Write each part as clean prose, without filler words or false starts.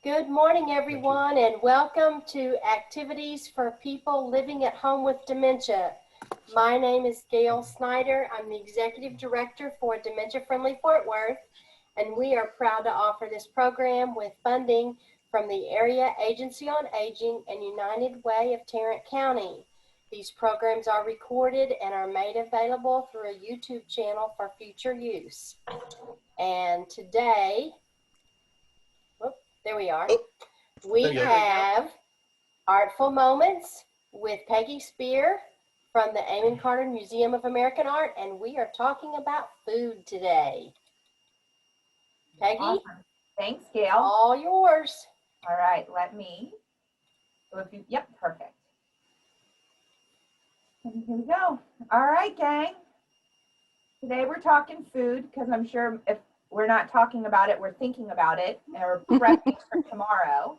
Good morning, everyone, and welcome to Activities for People Living at Home with Dementia. My name is Gail Snyder. I'm the Executive Director for Dementia Friendly Fort Worth, and we are proud to offer this program with funding from the Area Agency on Aging and United Way of Tarrant County. These programs are recorded and are made available through a YouTube channel for future use. And today, there we are. We have Artful Moments with Peggy Spear from the Amon Carter Museum of American Art, and we are talking about food today. Peggy? Awesome. Thanks, Gail. All yours. All right, yep, perfect. And here we go. All right, gang. Today we're talking food because I'm sure if we're not talking about it, we're thinking about it, and we're prepping for tomorrow.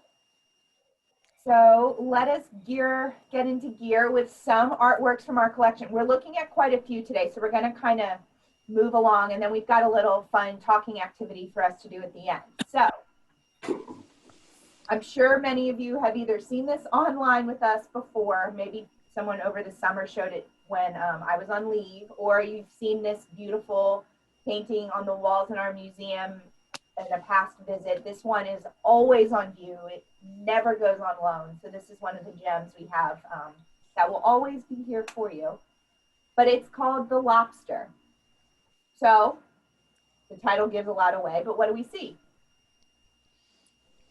So let us get into gear with some artworks from our collection. We're looking at quite a few today, so we're going to kind of move along, and then we've got a little fun talking activity for us to do at the end. So I'm sure many of you have either seen this online with us before, maybe someone over the summer showed it when I was on leave, or you've seen this beautiful painting on the walls in our museum in a past visit. This one is always on view. It never goes on loan. So this is one of the gems we have that will always be here for you. But it's called The Lobster. So the title gives a lot away, but what do we see?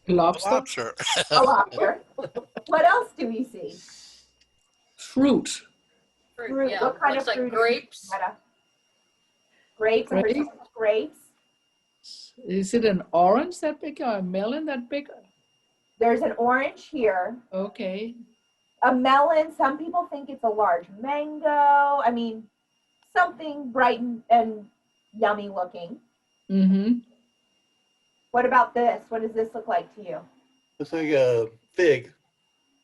Lobster. A lobster. What else do we see? Fruit. Fruit. Yeah. What kind Looks of fruit? like grapes. Grapes. Grapes. Is it an orange that big or a melon that big? There's an orange here. Okay. A melon. Some people think it's a large mango. I mean, something bright and yummy looking. Mm-hmm. What about this? What does this look like to you? Looks like a fig.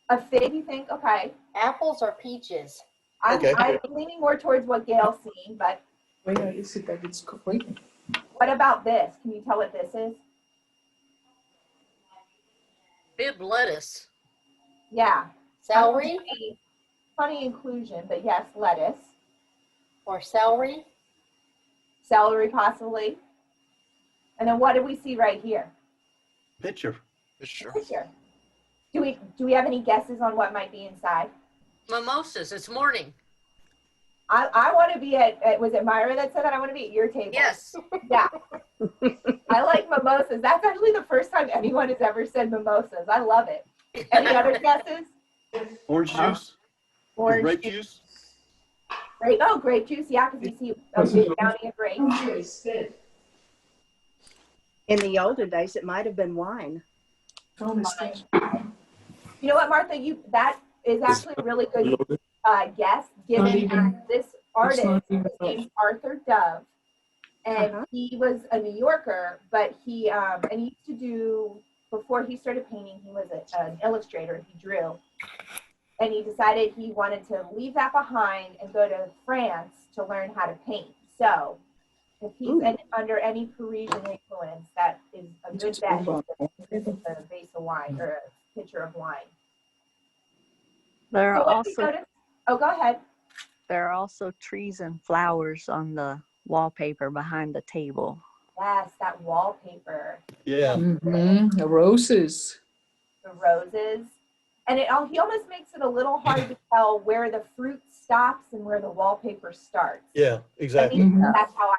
A fig, you think? Okay. Apples or peaches? I'm Okay. leaning more towards what Gail's seeing, but Where is it that it's green? what about this? Can you tell what this is? Bib lettuce. Yeah. Celery Funny inclusion, but yes, lettuce. or celery? Celery, possibly. And then what do we see right here? Picture. Sure. Here. Do we have any guesses on what might be inside? Mimosas. It's morning. I want to be at, was it Myra that said that? I want to be at your table. Yes. Yeah. I like mimosas. That's actually the first time anyone has ever said mimosas. I love it. Any other guesses? Orange juice. Orange Grape juice. Grape, oh, grape juice. Yeah, because we see a big bounty of grapes. In the olden days, it might have been wine. You know what, Martha? That is actually a really good guess, given that this artist, his name's Arthur Dove, and he was a New Yorker, but he used to do, before he started painting, he was an illustrator. He drew, and he decided he wanted to leave that behind and go to France to learn how to paint. So if he's under any Parisian influence, that is a good bet. It's a vase of wine or a pitcher of wine. There are also oh, go ahead. there are also trees and flowers on the wallpaper behind the table. Yes, that wallpaper, Yeah. Mm-hmm. The roses. the roses, and he almost makes it a little hard to tell where the fruit stops and where the wallpaper starts. Yeah, I exactly. think that's how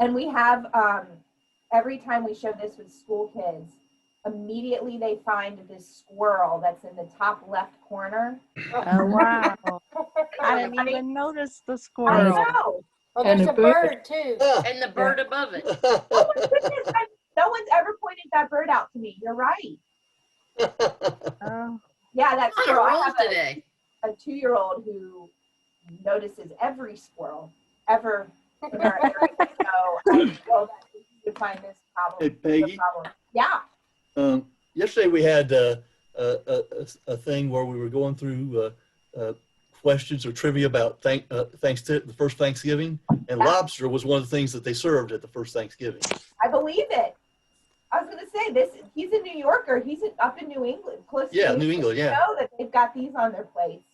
and we have, every time we show this with school kids, immediately they find this squirrel that's in the top left corner. Oh, wow. I didn't even notice the I squirrel. know. Well, And there's a a bird too. And the bird above it. Oh my goodness, no one's ever pointed that bird out to me. You're right. Oh, Yeah, that On a squirrel. I roll have today. a 2-year-old who notices every squirrel ever in our area. So I feel that we would find this problem. Hey, Peggy. the problem. Yeah. Yesterday we had a thing where we were going through questions or trivia about the first Thanksgiving, and lobster was one of the things that they served at the first Thanksgiving. I believe it. I was gonna say this. He's a New Yorker. He's up in New England, close to Yeah, New England, You yeah. know that they've got these on their plates.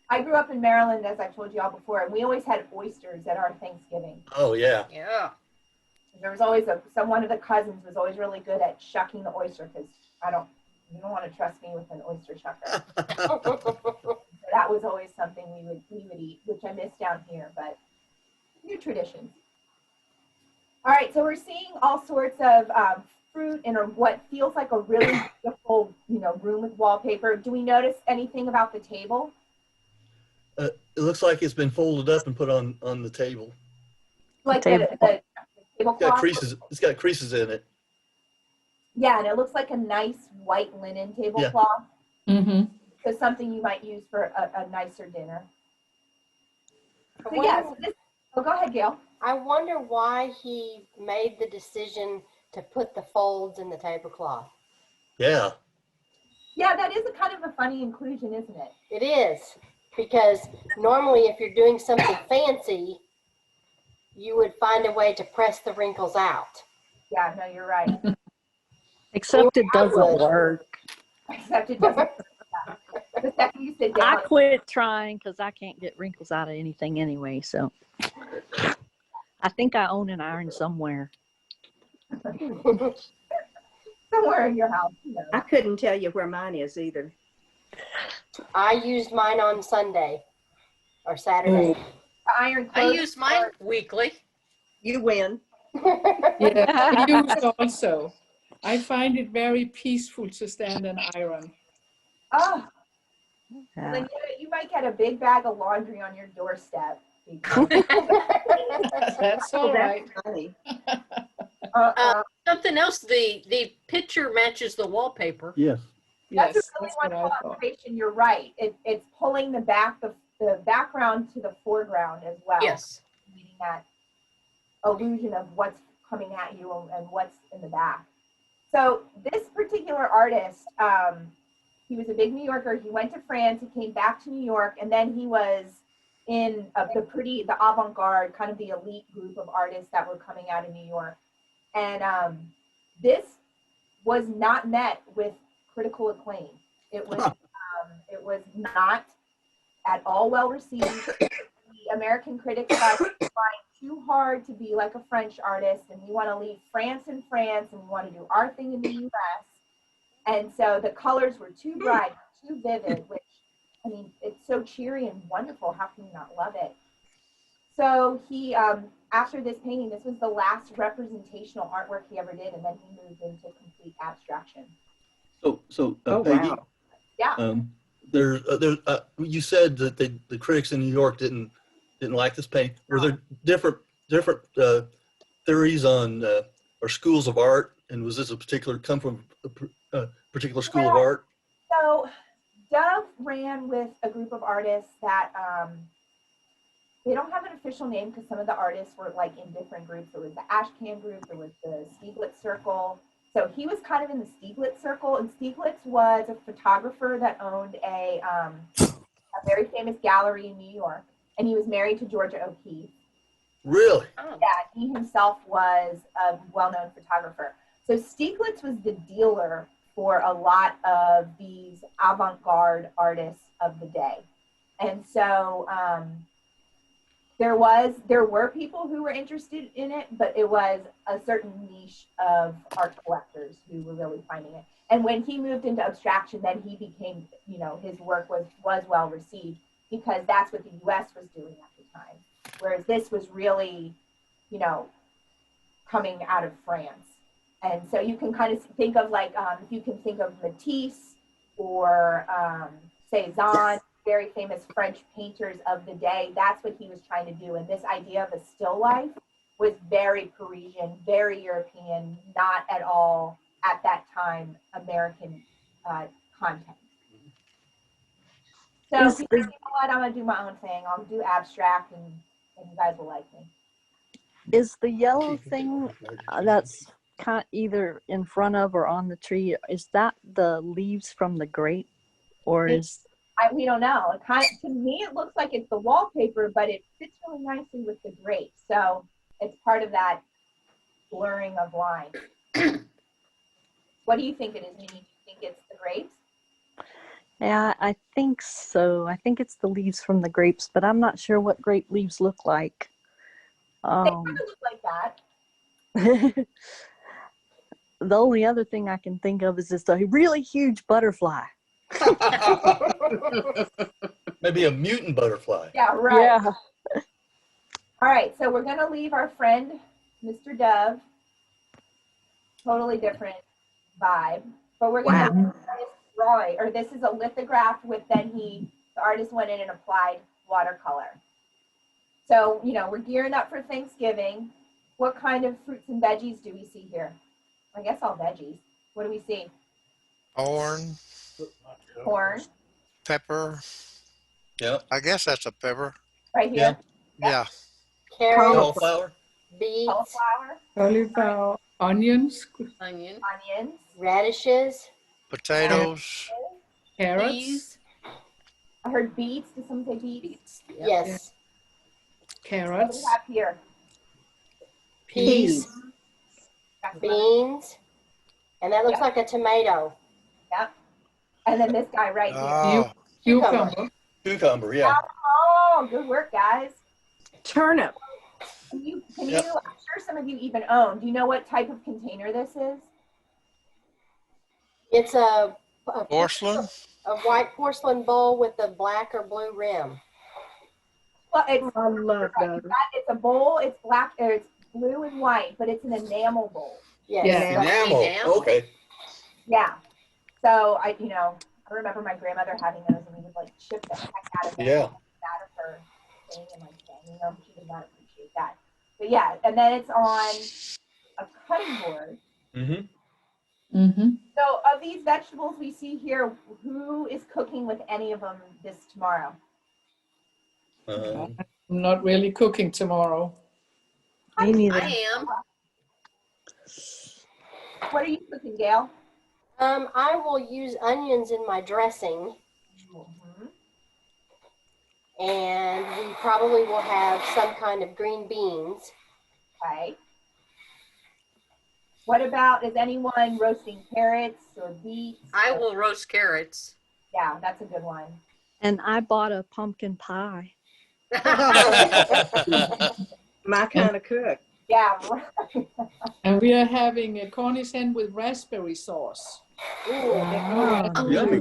I grew up in Maryland, as I told you all before, and we always had oysters at our Thanksgiving. Oh, yeah. Yeah. There was always one of the cousins was always really good at shucking the oyster because you don't want to trust me with an oyster shucker. That was always something we would eat, which I miss down here, but new traditions. All right, so we're seeing all sorts of fruit in what feels like a really beautiful, room with wallpaper. Do we notice anything about the table? It looks like it's been folded up and put on the table. Like table. the tablecloth? It's got creases in it. Yeah, and it looks like a nice white linen tablecloth. Mm-hmm. So something you might use for a nicer dinner. So wonder- yeah, go ahead, Gail. I wonder why he made the decision to put the folds in the tablecloth. Yeah. Yeah, that is a kind of a funny inclusion, isn't it? It is, because normally if you're doing something fancy, you would find a way to press the wrinkles out. Yeah, no, you're right. Except it doesn't would. work. Except it doesn't. The second you sit I down, quit trying because I can't get wrinkles out of anything anyway. So I think I own an iron somewhere. somewhere in your house, I couldn't tell you where mine is either. I used mine on Sunday or Saturday. The iron I clothes use mine weekly. You win. Yeah, I use also. I find it very peaceful to stand and iron. Oh, Yeah. then you might get a big bag of laundry on your doorstep. That's all right. Funny. Something else, the picture matches the wallpaper. Yes. That's Yes, a really that's what I wonderful thought. observation. You're right. It's pulling the background to the foreground as well. Yes. Meaning that illusion of what's coming at you and what's in the back. So this particular artist, he was a big New Yorker. He went to France. He came back to New York, and then he was in the avant-garde, kind of the elite group of artists that were coming out of New York. And this was not met with critical acclaim. It was not at all well received. The American critics thought he was trying too hard to be like a French artist, and we want to leave France in France, and we want to do our thing in the U.S. And so the colors were too bright, too vivid, which, I mean, it's so cheery and wonderful. How can you not love it? So he, after this painting, this was the last representational artwork he ever did, and then he moved into complete abstraction. So Oh, Peggy, wow. Yeah. You said that the critics in New York didn't like this painting. Were there different theories on or schools of art, and was this come from a particular school of art? So Dove ran with a group of artists that they don't have an official name because some of the artists were like in different groups. There was the Ashcan group, there was the Stieglitz Circle. So he was kind of in the Stieglitz Circle, and Stieglitz was a photographer that owned a very famous gallery in New York, and he was married to Georgia O'Keeffe. Really? Oh. Yeah, he himself was a well-known photographer. So Stieglitz was the dealer for a lot of these avant-garde artists of the day. And so there were people who were interested in it, but it was a certain niche of art collectors who were really finding it. And when he moved into abstraction, then he became, his work was well received because that's what the US was doing at the time. Whereas this was really, coming out of France. And so you can kind of think of you can think of Matisse or Cézanne, very famous French painters of the day. That's what he was trying to do. And this idea of a still life was very Parisian, very European, not at all at that time American content. So you know what? I'm gonna do my own thing. I'll do abstract, and you guys will like me. Is the yellow thing that's kind of either in front of or on the tree, is that the leaves from the grape, or is We don't know. To me, it looks like it's the wallpaper, but it fits really nicely with the grape. So it's part of that blurring of lines. What do you think it is, Mimi? Do you think it's the grapes? Yeah, I think so. I think it's the leaves from the grapes, but I'm not sure what grape leaves look like. They kind Um, of look like that. the only other thing I can think of is this a really huge butterfly. Maybe a mutant butterfly. Yeah, right. Yeah. All right, so we're gonna leave our friend, Mr. Dove, totally different vibe, but we're gonna Wow. drawing, or this is a lithograph with then the artist went in and applied watercolor. So, you know, we're gearing up for Thanksgiving. What kind of fruits and veggies do we see here? I guess all veggies. What do we see? Corn, Corn, pepper. Yeah. I guess that's a pepper. right Yeah. here. Yeah. Carrots, Cauliflower. beets, Cauliflower, Cauliflower, onions, Onion, onions, radishes, Potatoes. carrots. peas, I heard beets. Did someone say beets? beets. Yep. yes, What do Carrots, we have here? peas, That's what- beans, and that looks Yeah. like a tomato. Yep. And then this guy right here. Oh, cucumber, Cucumber. Yeah. Oh, good work, guys. Turnip. Can Yep. you, I'm sure some of you even own, do you know what type of container this is? It's a porcelain. a white porcelain bowl with a black or blue rim. Well, it's, I love those. it's a bowl, it's black, or it's blue and white, but it's an enamel bowl. Yes. Yeah. Enamel. Enamel. Okay. Yeah. So I remember my grandmother having those and we would like chip the heck out of them. Yeah. Out of her thing and like banging them. She did not appreciate that. But yeah, and then it's on a cutting board. Mm-hmm. mm-hmm. So of these vegetables we see here, who is cooking with any of them this tomorrow? I'm not really cooking tomorrow. Me neither. I am. What are you cooking, Gail? I will use onions in my dressing, and we probably will have some kind of green beans. Okay. What about, is anyone roasting carrots or beets? I will roast carrots. Yeah, that's a good one. And I bought a pumpkin pie. My kind of cook. Yeah, right. And we are having a Cornish hen with raspberry sauce. Ooh, Ah. Yummy.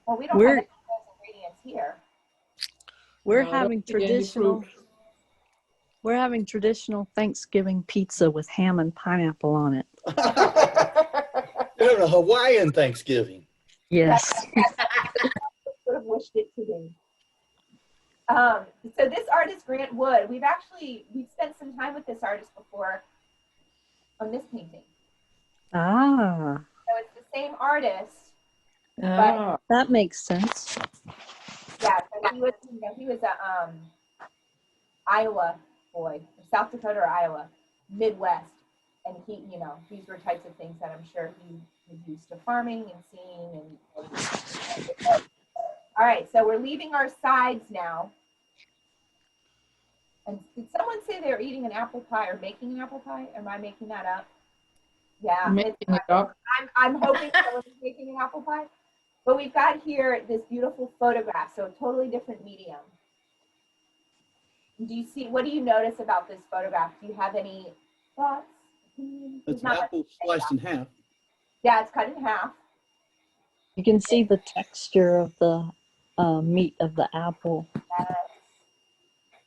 Well, we don't We're- have any of those ingredients here. We're No, I don't having see any traditional. fruit. We're having traditional Thanksgiving pizza with ham and pineapple on it. You're having a Hawaiian Thanksgiving. Yes. Would have wished it to be. So this artist, Grant Wood, we've spent some time with this artist before on this painting. Ah, So it's the same artist. Ah, that makes sense. Yeah, so he was a Iowa boy, South Dakota or Iowa, Midwest, and these were types of things that I'm sure he was used to farming and seeing. And all right, so we're leaving our sides now. And did someone say they were eating an apple pie or making an apple pie? Am I making that up? Yeah, making it up. I'm hoping someone's making an apple pie. But we've got here this beautiful photograph, so a totally different medium. What do you notice about this photograph? Do you have any thoughts? It's an apple sliced in half. Yeah, it's cut in half. You can see the texture of the meat of the apple.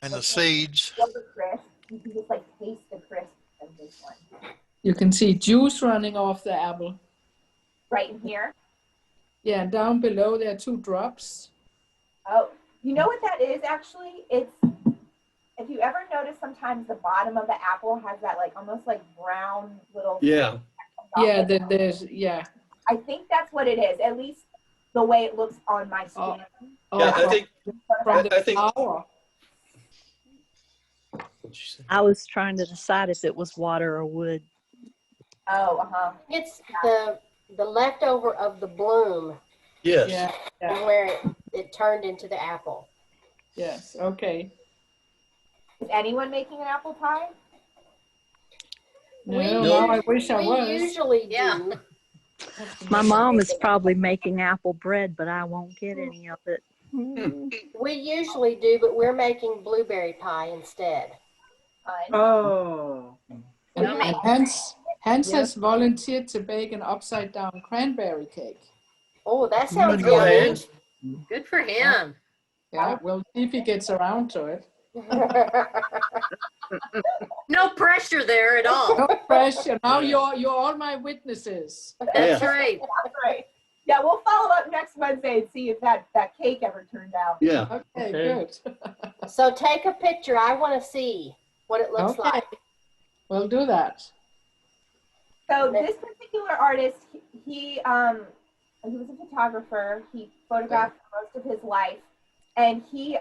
And the seeds. Feel the crisp. You can just like taste the crisp of this one. You can see juice running off the apple. Right in here. Yeah, and down below there are 2 drops. Oh, you know what that is actually? It's, if you ever notice, sometimes the bottom of the apple has that like almost like brown little. Yeah. Yeah, yeah. I think that's what it is. At least the way it looks on my skin. Yeah, I think. From the I think. flour. What'd you say? I was trying to decide if it was water or wood. Oh, it's the leftover of the bloom Yes. Yeah, yeah, where it turned into the apple. yes, okay. Is anyone making an apple pie? No, We now I us- wish I we was. usually Yeah. do. My mom is probably making apple bread, but I won't get any of it. We usually do, but we're making blueberry pie instead. Fun. Oh. And Yummy. Hans Yep. has volunteered to bake an upside down cranberry cake. Oh, that sounds Good, go yummy. ahead. Good for him. Yeah, we'll see if he gets around to it. No pressure there at all. No pressure. Now you're all my witnesses. That's Yeah. right. That's right. Yeah, we'll follow up next Wednesday and see if that cake ever turned out. Yeah. Okay, Okay. good. So take a picture. I want to see what it looks Okay. like. We'll do that. So this particular artist, he was a photographer. He photographed most of his life, and he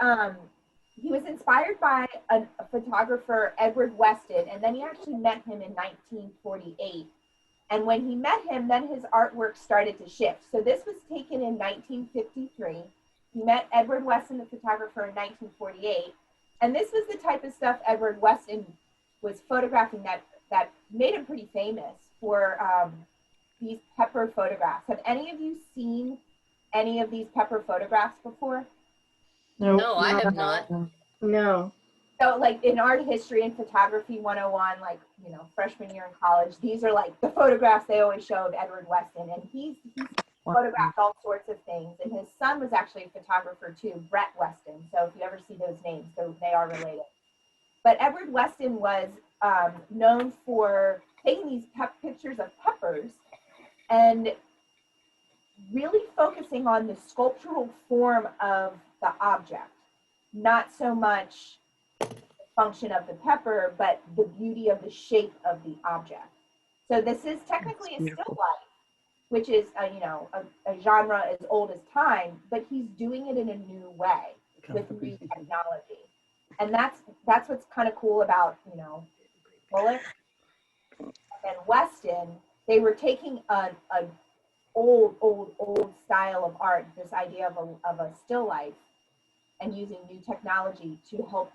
was inspired by a photographer, Edward Weston, and then he actually met him in 1948. And when he met him, then his artwork started to shift. So this was taken in 1953. He met Edward Weston, the photographer, in 1948. And this was the type of stuff Edward Weston was photographing that made him pretty famous for these pepper photographs. Have any of you seen any of these pepper photographs before? No, I have not. No. So like in art history and photography 101, like, you know, freshman year in college, these are like the photographs they always show of Edward Weston. And he's photographed all sorts of things. And his son was actually a photographer too, Brett Weston. So if you ever see those names, they are related. But Edward Weston was known for taking these pictures of peppers and really focusing on the sculptural form of the object, not so much the function of the pepper, but the beauty of the shape of the object. So this is technically a still life, which is a genre as old as time, but he's doing it in a new way with new technology. And that's what's kind of cool about, you know, Bullock and Weston. They were taking an old style of art, this idea of a still life, and using new technology to help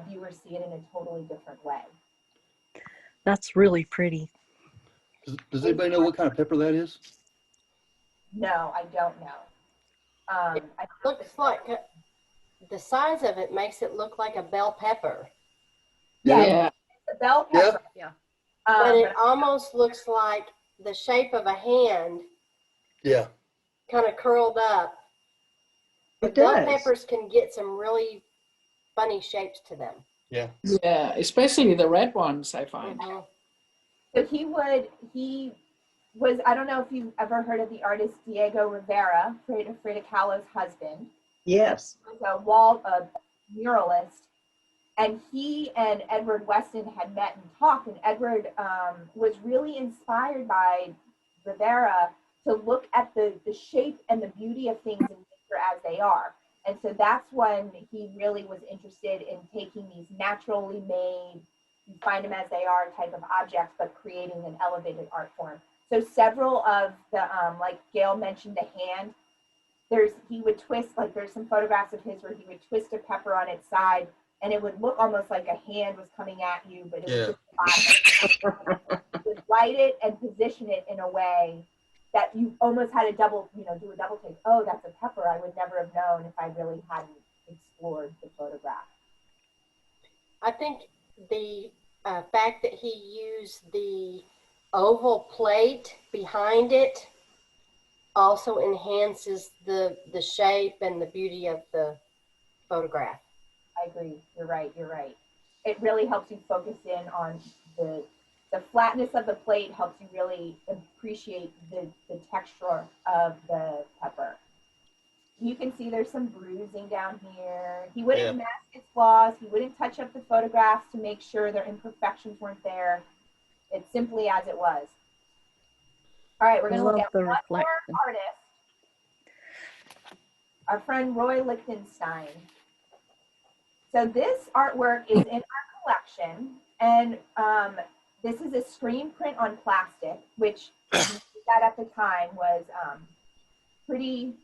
viewers see it in a totally different way. That's really pretty. Does anybody know what kind of pepper that is? No, I don't know. I don't know if Looks it's- like the size of it makes it look like a bell pepper, Yeah. the bell pepper. Yeah. but it almost looks like the shape of a hand Yeah. kind of curled up. It But bell does. peppers can get some really funny shapes to them. Yeah. Yeah, especially the red ones, I find. Mhm. So he was, I don't know if you've ever heard of the artist Diego Rivera, Frida Kahlo's husband. Yes. He was a muralist, and he and Edward Weston had met and talked, and Edward was really inspired by Rivera to look at the shape and the beauty of things in nature as they are. And so that's when he really was interested in taking these naturally made, you find them as they are type of objects, but creating an elevated art form. So several of the, like Gail mentioned the hand, he would twist, like there's some photographs of his where he would twist a pepper on its side and it would look almost like a hand was coming at you, but it was just the bottom. He would light it and position it in a way that you almost had to do a double take. Oh, that's a pepper. I would never have known if I really hadn't explored the photograph. I think the fact that he used the oval plate behind it also enhances the shape and the beauty of the photograph. I agree. You're right. It really helps you focus in on the flatness of the plate, helps you really appreciate the texture of the pepper. You can see there's some bruising down here. He wouldn't mask his flaws. He wouldn't touch up the photographs to make sure their imperfections weren't there. It's simply as it was. All right, we're going to look at one more artist. Our friend Roy Lichtenstein. So this artwork is in our collection, and this is a screen print on plastic, which that at the time was pretty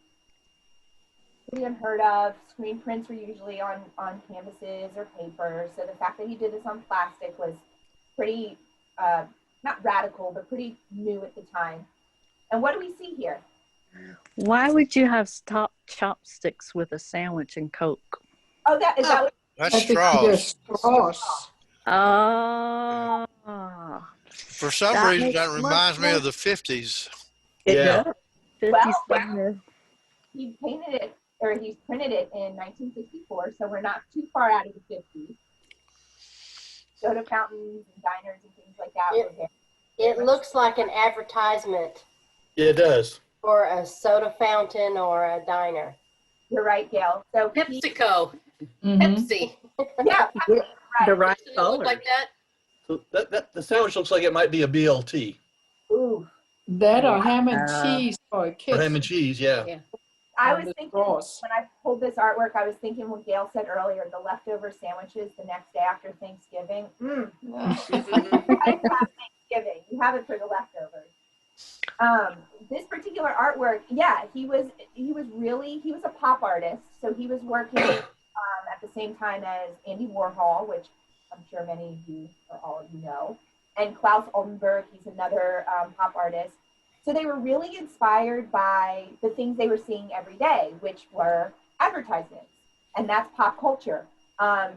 unheard of. Screen prints were usually on canvases or paper, so the fact that he did this on plastic was pretty not radical, but pretty new at the time. And what do we see here? Why would you have stop chopsticks with a sandwich and Coke? Oh, that is that what That's I think they're straws. straws. Oh, For some that reason, makes that reminds me more of the 50s. It Yeah. does. 50s Well, thunder. he painted it, or he printed it in 1964, so we're not too far out of the 50s. Soda fountains and diners and things like that were there. It looks like an advertisement Yeah, it does. for a soda fountain or a diner. You're right, Gail. So PepsiCo. Mhm. Pepsi. yeah, The right Doesn't it look color. like that? So the sandwich looks like it might be a BLT ooh. That or ham and cheese for a or kid. ham and cheese. Yeah. I And was the thinking straws. when I pulled this artwork, I was thinking what Gail said earlier, the leftover sandwiches the next day after Thanksgiving. Thanksgiving. You have it for the leftovers. This particular artwork, yeah, he was a pop artist, so he was working at the same time as Andy Warhol, which I'm sure many of you or all of you know, and Klaus Oldenburg. He's another pop artist. So they were really inspired by the things they were seeing every day, which were advertisements, and that's pop culture,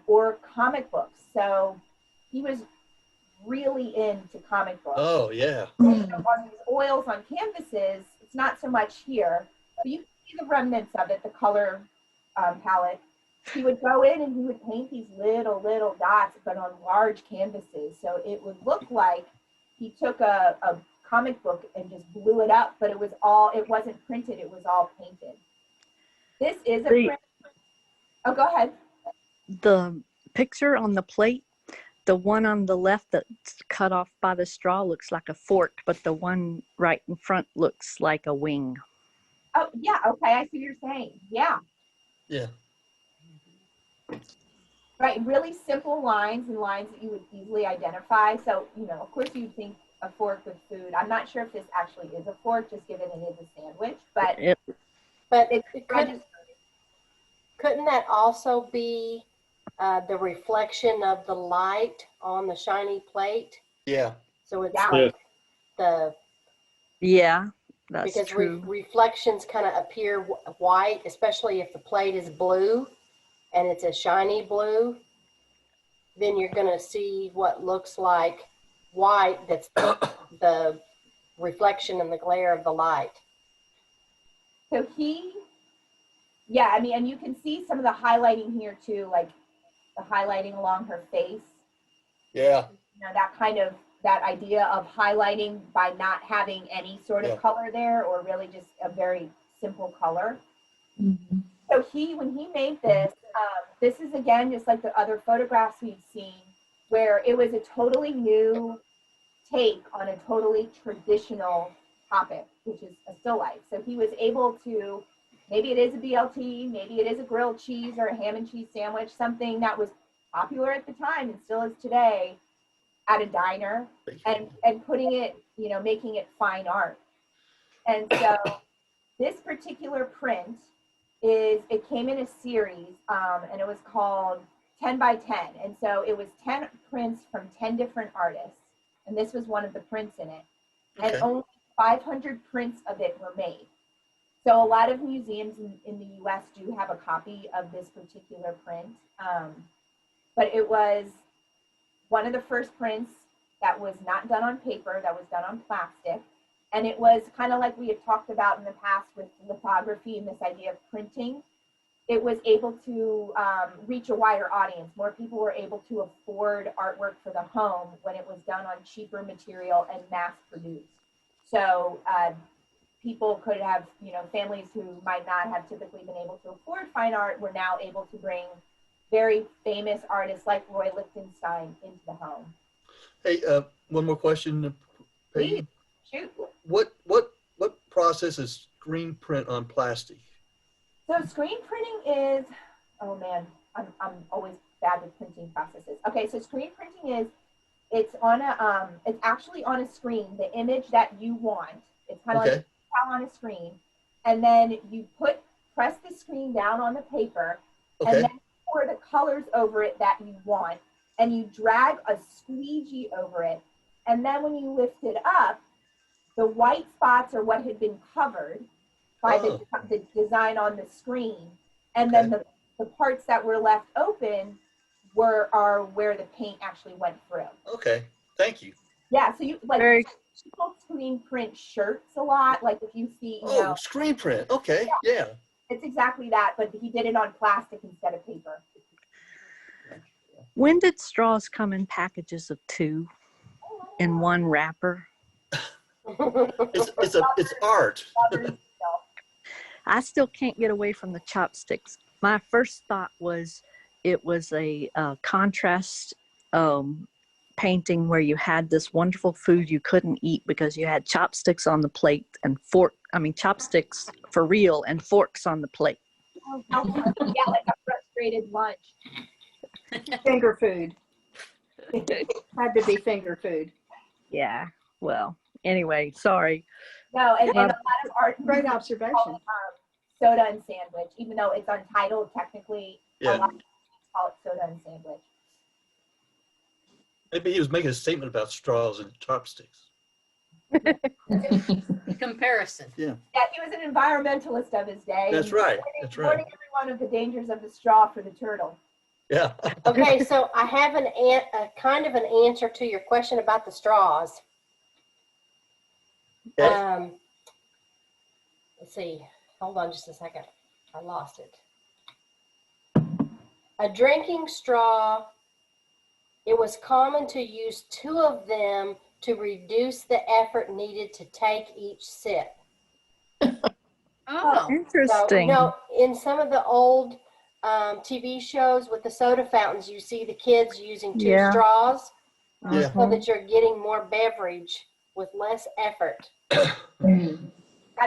or comic books. So he was really into comic books. Oh, yeah. And so on these oils on canvases, it's not so much here, but you can see the remnants of it, the color palette. He would go in and he would paint these little dots, but on large canvases. So it would look like he took a comic book and just blew it up, but it wasn't printed, it was all painted. This is a print. Oh, go ahead. The picture on the plate, the one on the left that's cut off by the straw looks like a fork, but the one right in front looks like a wing. Oh, yeah, okay, I see what you're saying. Yeah. Yeah. Right, really simple lines and lines that you would easily identify. So, of course you'd think a fork with food. I'm not sure if this actually is a fork, just given it is a sandwich, but But it's couldn't that also be the reflection of the light on the shiny plate? Yeah. So it's Yeah. like the Yeah, that's because true. reflections kind of appear white, especially if the plate is blue and it's a shiny blue. Then you're going to see what looks like white. That's the reflection and the glare of the light. So and you can see some of the highlighting here too, like the highlighting along her face. Yeah. That idea of highlighting by not having any sort of color there, or really just a very simple color. Mm-hmm. So when he made this, this is again just like the other photographs we've seen, where it was a totally new take on a totally traditional topic, which is a still life. So he was able to, maybe it is a BLT, maybe it is a grilled cheese or a ham and cheese sandwich, something that was popular at the time and still is today at a diner, and putting it, making it fine art. And so this particular print it came in a series, and it was called 10 by 10. And so it was 10 prints from 10 different artists. And this was one of the prints in it. And only 500 prints of it were made. So a lot of museums in the US do have a copy of this particular print. But it was one of the first prints that was not done on paper, that was done on plastic. And it was kind of like we had talked about in the past with lithography and this idea of printing. It was able to reach a wider audience. More people were able to afford artwork for the home when it was done on cheaper material and mass produced. So people could have, families who might not have typically been able to afford fine art were now able to bring very famous artists like Roy Lichtenstein into the home. Hey, one more question, Peggy. Please, shoot. What process is screen print on plastic? So screen printing is, oh man, I'm always bad with printing processes. Okay, so screen printing is, it's actually on a screen, the image that you want. It's kind of like on a screen, and then you press the screen down on the paper, and then pour the colors over it that you want, and you drag a squeegee over it, And then when you lift it up, the white spots are what had been covered by the design on the screen. And then the parts that were left open are where the paint actually went through. Okay, thank you. Yeah, so you like people screen print shirts a lot. Like if you see, you know, screen print. Okay, yeah. it's exactly that, but he did it on plastic instead of paper. When did straws come in packages of 2 in one wrapper? It's art. I still can't get away from the chopsticks. My first thought was it was a contrast painting where you had this wonderful food you couldn't eat because you had chopsticks on the plate and chopsticks for real and forks on the plate. Oh, yeah, like a frustrated lunch. Finger food. Had to be finger food. Yeah, well, anyway, sorry. No, and a lot of art. Great observation. Soda and sandwich, even though it's untitled technically. Yeah. A lot of people call it soda and sandwich. Maybe he was making a statement about straws and chopsticks. Comparison. Yeah. Yeah, he was an environmentalist of his day. That's right. That's right. Warning everyone of the dangers of the straw for the turtle. Yeah. Okay, so I have a kind of an answer to your question about the straws. Okay. Let's see. Hold on just a second. I lost it. A drinking straw, it was common to use 2 of them to reduce the effort needed to take each sip. Oh, Interesting. So, you know, in some of the old TV shows with the soda fountains, you see the kids using 2 straws Yeah. so that you're getting more beverage with less effort.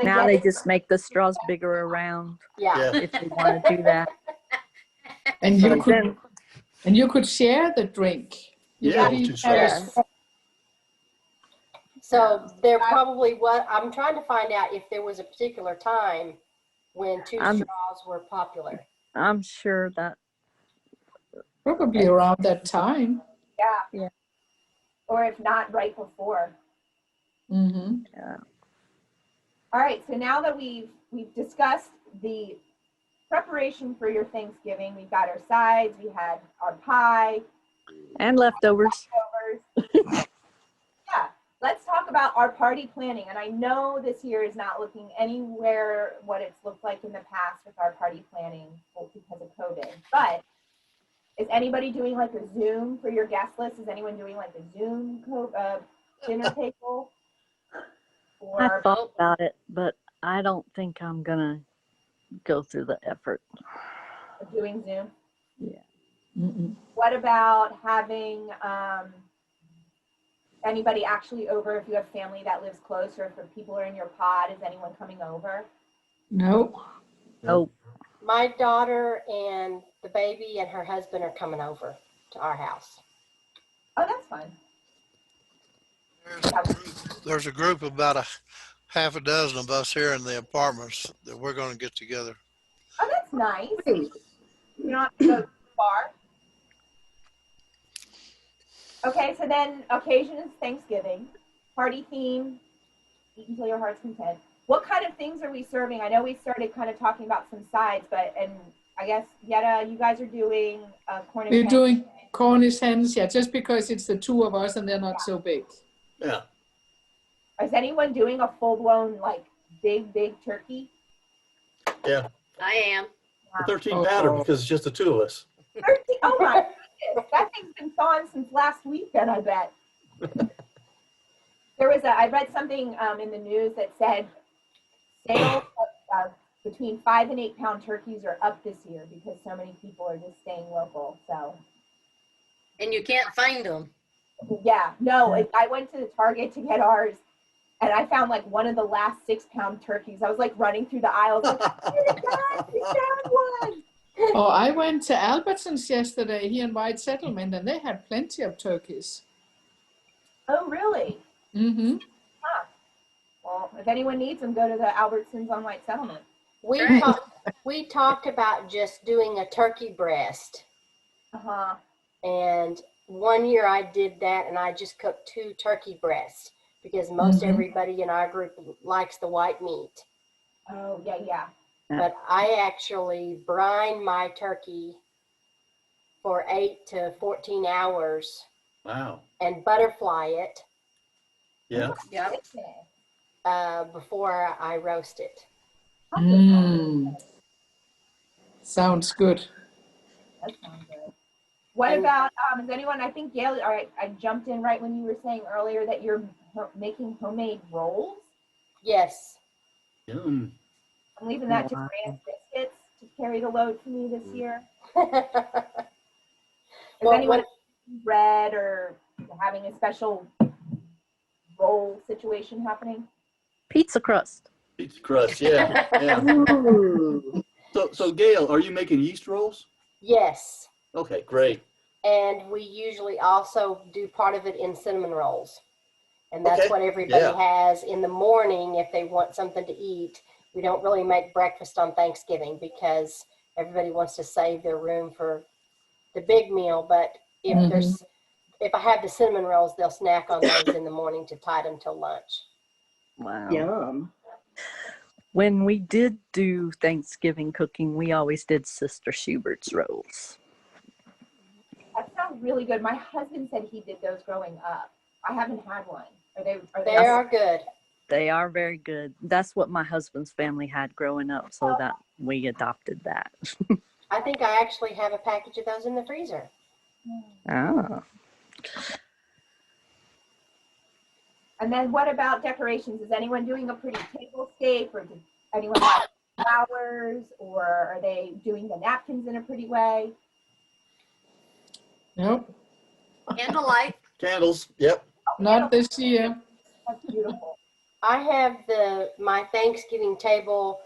Now they just make the straws bigger around Yeah. if they want to do that. And But you could share the drink. You Yeah, could with each 2 have a straws. So there probably was, I'm trying to find out if there was a particular time when 2 straws were popular. I'm sure that. probably around that time. Yeah. Or if not, right before. Mm-hmm. Yeah. All right, so now that we've discussed the preparation for your Thanksgiving, we've got our sides, we had our pie. And leftovers. Yeah, let's talk about our party planning. And I know this year is not looking anywhere what it's looked like in the past with our party planning because of COVID. But is anybody doing like a Zoom for your guest list? Is anyone doing like a Zoom dinner table? I thought about it, but I don't think I'm gonna go through the effort. Doing Zoom? Yeah. Mm-mm. What about having anybody actually over if you have family that lives close or if people are in your pod? Is anyone coming over? No. Oh. My daughter and the baby and her husband are coming over to our house. Oh, that's fun. There's a group of about a half a dozen of us here in the apartments that we're going to get together. Oh, that's nice. You don't have to go too far. Okay, so then occasion is Thanksgiving. Party theme, eat until your heart's content. What kind of things are we serving? I know we started kind of talking about some sides, and I guess, Yetta, you guys are doing Cornish hens. We're doing Cornish hens, yeah, just because it's the 2 of us and they're not so big. Yeah. Is anyone doing a full-blown, like, big turkey? Yeah. I am. A 13-pounder because it's just the 2 of us. 13? Oh my goodness, that thing's been thawing since last weekend, I bet. I read something in the news that said sales of between 5 and 8 pound turkeys are up this year because so many people are just staying local. So. And you can't find them. Yeah, no, I went to the Target to get ours and I found like one of the last 6 pound turkeys. I was like running through the aisles like, we found one. Oh, I went to Albertsons yesterday here in White Settlement and they had plenty of turkeys. Oh, really? Mm-hmm. Huh. Well, if anyone needs them, go to the Albertsons on White Settlement. We talked about just doing a turkey breast. Uh-huh. And one year I did that, and I just cooked 2 turkey breasts because most everybody in our group likes the white meat. Oh, yeah, yeah. But I actually brine my turkey for 8 to 14 hours Wow. and butterfly it Yeah. Yep. before I roast it. Sounds good. That sounds good. What And- about, is anyone, I think Gail, all right, I jumped in right when you were saying earlier that you're making homemade rolls. Yes. Yum. I'm leaving that to Wow. Grant's Biscuits to carry the load for me this year. Is Well, anyone bread or having a special roll situation happening? Pizza crust. Pizza crust. Yeah. Yeah. Ooh. So Gail, are you making yeast rolls? Yes. Okay, great. And we usually also do part of it in cinnamon rolls. And that's Okay. what everybody Yeah. has in the morning if they want something to eat. We don't really make breakfast on Thanksgiving because everybody wants to save their room for the big meal. But if I have the cinnamon rolls, they'll snack on those in the morning to tide them till lunch. Wow. Yum. When we did do Thanksgiving cooking, we always did Sister Schubert's rolls. That sounds really good. My husband said he did those growing up. I haven't had one. Are they They are good. They are very good. That's what my husband's family had growing up, so that we adopted that. I think I actually have a package of those in the freezer. Oh. And then what about decorations? Is anyone doing a pretty tablescape, or does anyone have flowers, or are they doing the napkins in a pretty way? Nope, Candlelight. Candles. Yep. not this year. That's beautiful. I have my Thanksgiving table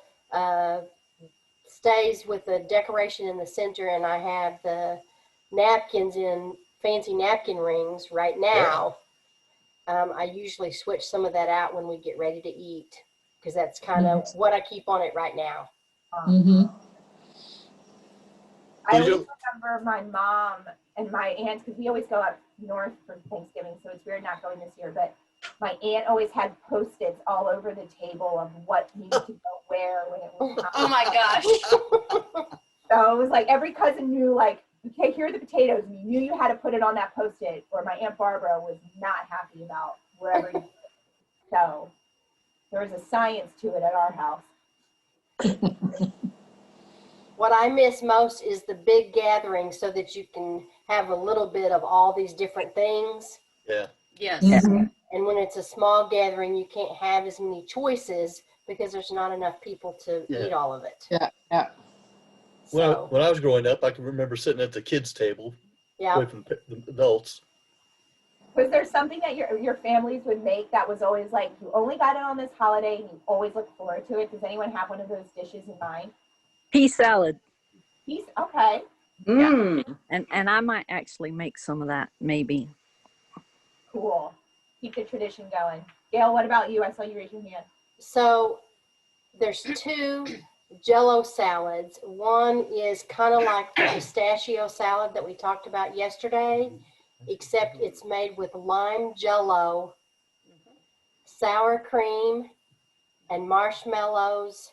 stays with the decoration in the center, and I have the napkins in fancy napkin rings right now. I usually switch some of that out when we get ready to eat because that's kind of what I keep on it right now. I always remember my mom and my aunts, because we always go up north for Thanksgiving, so it's weird not going this year, but my aunt always had Post-its all over the table of what needed to go where when it was time. Oh my gosh. So it was like every cousin knew, like, okay, here are the potatoes, and you knew you had to put it on that Post-it, or my Aunt Barbara was not happy about wherever you put it. So there was a science to it at our house. What I miss most is the big gathering so that you can have a little bit of all these different things. Yeah. Yes. And when it's a small gathering, you can't have as many choices because there's not enough people to eat all of it. Yeah. So, When I was growing up, I can remember sitting at the kids' table away from the adults. Was there something that your families would make that was always like, you only got it on this holiday and you always look forward to it? Does anyone have one of those dishes in mind? Pea salad. Okay. Mm. And I might actually make some of that, maybe. Cool. Keep the tradition going. Gail, what about you? I saw you raise your hand. so there's 2 Jell-O salads. One is kind of like the pistachio salad that we talked about yesterday, except it's made with lime Jell-O, sour cream, and marshmallows,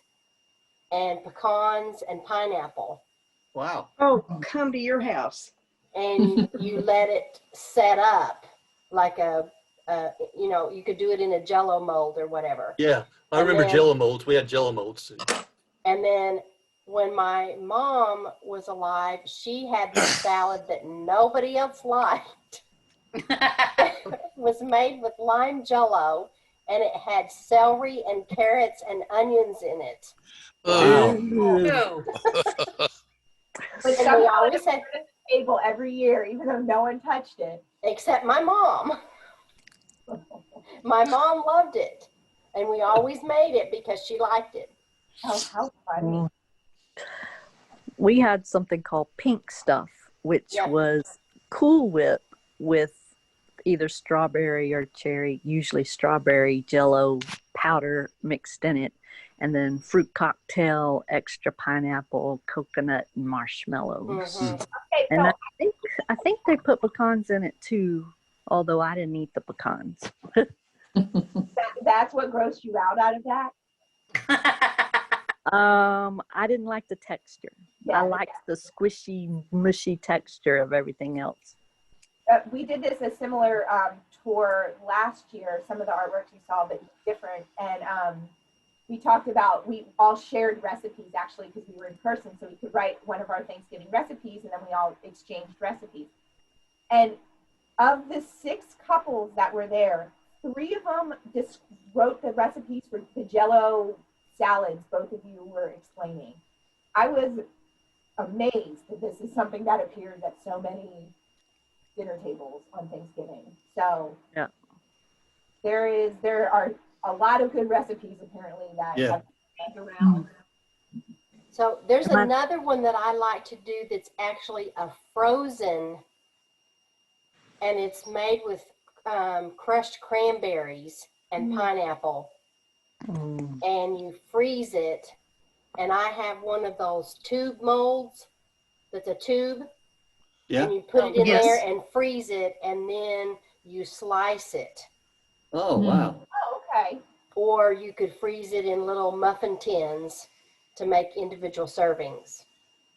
and pecans, and pineapple. Wow. Oh, come to your house. And you let it set up like you could do it in a Jell-O mold or whatever. Yeah. I And remember then- Jello molds. We had Jello molds too. And then when my mom was alive, she had this salad that nobody else liked. It was made with lime Jell-O, and it had celery and carrots and onions in it. Wow. No. But And we somehow always it's had, at the table every year, even though no one touched it. except my mom. My mom loved it, and we always made it because she liked it. Oh, how funny. We had something called pink stuff, which was Cool Whip with either strawberry or cherry, usually strawberry Jell-O powder mixed in it, and then fruit cocktail, extra pineapple, coconut, and marshmallows. Mhm. Okay, And so I think I think they put pecans in it too, although I didn't eat the pecans. That's what grossed you out of that? I didn't like the texture. Yeah, I liked the squishy, mushy texture of everything else. we did a similar tour last year. Some of the artwork you saw, but different. And we talked about, we all shared recipes actually because we were in person, so we could write one of our Thanksgiving recipes, and then we all exchanged recipes. And of the 6 couples that were there, 3 of them just wrote the recipes for the Jell-O salads both of you were explaining. I was amazed that this is something that appears at so many dinner tables on Thanksgiving. So yeah, there are a lot of good recipes apparently that Yeah. have been around. So there's another one that I like to do that's actually a frozen, and it's made with crushed cranberries and pineapple, and you freeze it. And I have one of those tube molds that's a tube, Yeah. and you put it in Yes. there and freeze it, and then you slice it. Oh, wow. Oh, okay. Or you could freeze it in little muffin tins to make individual servings.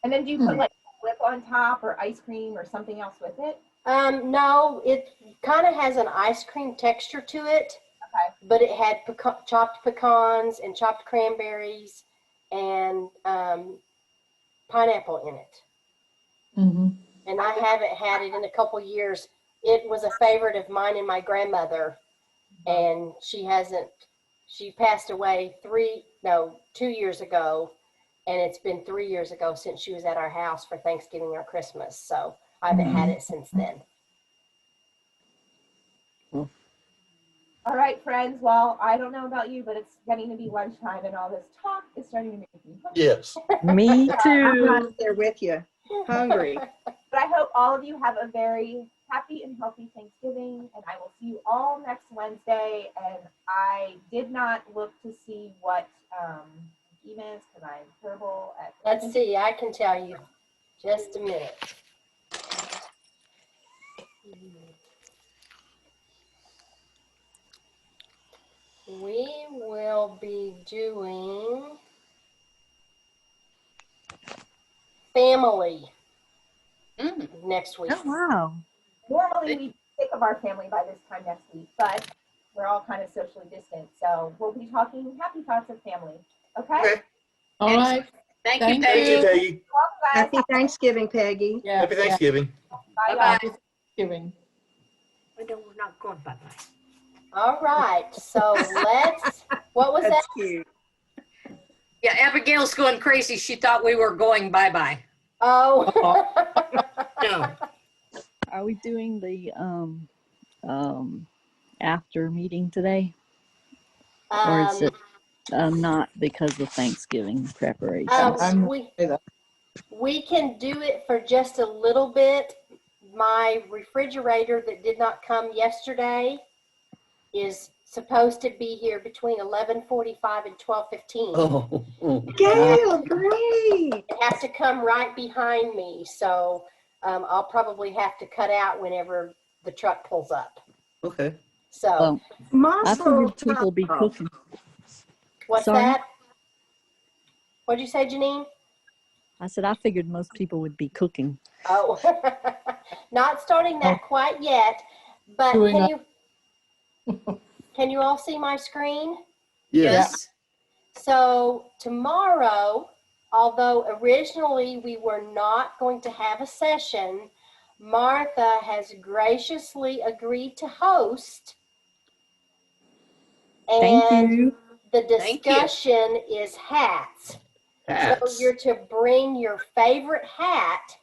And then do you put like whip on top or ice cream or something else with it? No, it kind of has an ice cream texture to it, Okay. but it had chopped pecans and chopped cranberries and pineapple in it. And I haven't had it in a couple years. It was a favorite of mine and my grandmother, and she passed away 2 years ago, and it's been 3 years ago since she was at our house for Thanksgiving or Christmas, so I haven't had it since then. All right, friends. Well, I don't know about you, but it's getting to be lunchtime, and all this talk is starting to make me hungry. Yes. Me I'm too. right there with you. Hungry. But I hope all of you have a very happy and healthy Thanksgiving, and I will see you all next Wednesday. And I did not look to see what theme is because I'm terrible at. Let's see, I can tell you. Just a minute. We will be doing family next week. Oh, wow. Normally we think of our family by this time next week, but we're all kind of socially distant, so we'll be talking happy thoughts of family. Okay? Okay. All right. Thank you, Thank Thank you, Peggy. Peggy. Welcome, guys. Happy Thanksgiving, Peggy. Yeah. Happy Thanksgiving. Bye, Bye-bye. guys. Thanksgiving. No, we're not going bye-bye. All right, so what was That's that? cute. Yeah, Abigail's going crazy. She thought we were going bye-bye. Oh. No. Are we doing the after meeting today, or is it not because of Thanksgiving preparation? We can do it for just a little bit. My refrigerator that did not come yesterday is supposed to be here between 11:45 and 12:15. Oh. Gail, great. It has to come right behind me, so I'll probably have to cut out whenever the truck pulls up. Okay. So I figured people be cooking. what's Sorry? that? What'd you say, Janine? I said I figured most people would be cooking. Oh, not starting that quite yet, but can you all see my screen? Yes. So tomorrow, although originally we were not going to have a session, Martha has graciously agreed to host. Thank And you. the Thank you. discussion is hats. So Hats. you're to bring your favorite hat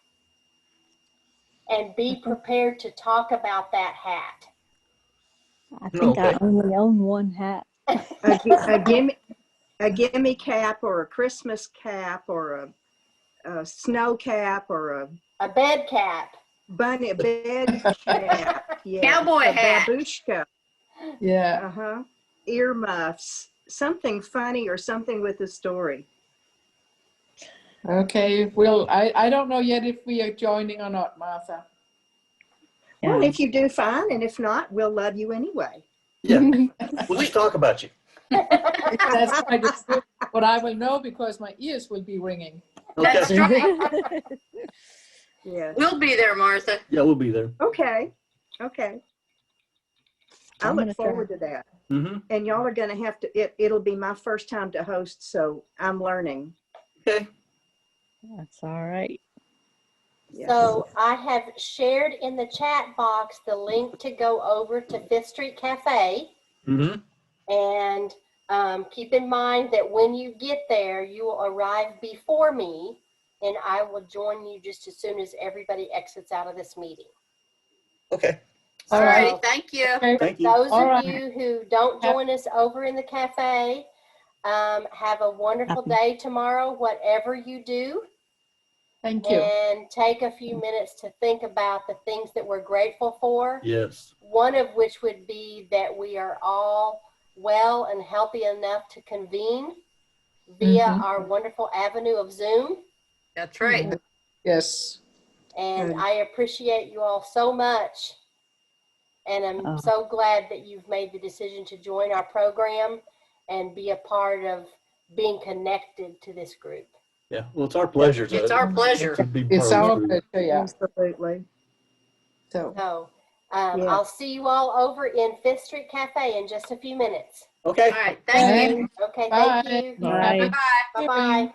and be prepared to talk about that hat. I think I Okay. only own one hat. A gimme cap or a Christmas cap or a snow cap or A bed cap. a bed cap. Yeah. Cowboy a hat. babushka. Yeah. Earmuffs. Something funny or something with a story. Okay. I don't know yet if we are joining or not, Martha. Well, Yeah. if you do, fine. And if not, we'll love you anyway. Yeah, we'll just talk about you. That's quite a trip, but I will know because my ears will be ringing. That's Okay. right. Yes. We'll be there, Martha. Yeah, we'll be there. Okay. Okay. I I'm look gonna forward to that. Mm-hmm. And y'all are going to have to, it'll be my first time to host, so I'm learning. Okay. That's all right. Yes. So I have shared in the chat box the link to go over to Fifth Street Cafe. Mm-hmm. And keep in mind that when you get there, you will arrive before me, and I will join you just as soon as everybody exits out of this meeting. Okay. All So, righty. Thank you. Okay. Thank you. those All of right. you who don't join us over in the cafe, have a wonderful day tomorrow, whatever you do. Thank you. And take a few minutes to think about the things that we're grateful for. Yes. One of which would be that we are all well and healthy enough to convene via our wonderful avenue of Zoom. That's right. Yes. And Good. I appreciate you all so much. And I'm so glad that you've made the decision to join our program and be a part of being connected to this group. Yeah. Well, it's our pleasure It's our pleasure. to be part It's of this our group. pleasure, yeah. Absolutely. So, So Yeah. I'll see you all over in Fifth Street Cafe in just a few minutes. Okay. All right. Thank you. Okay, Bye. thank you. Bye. Bye-bye. Bye-bye.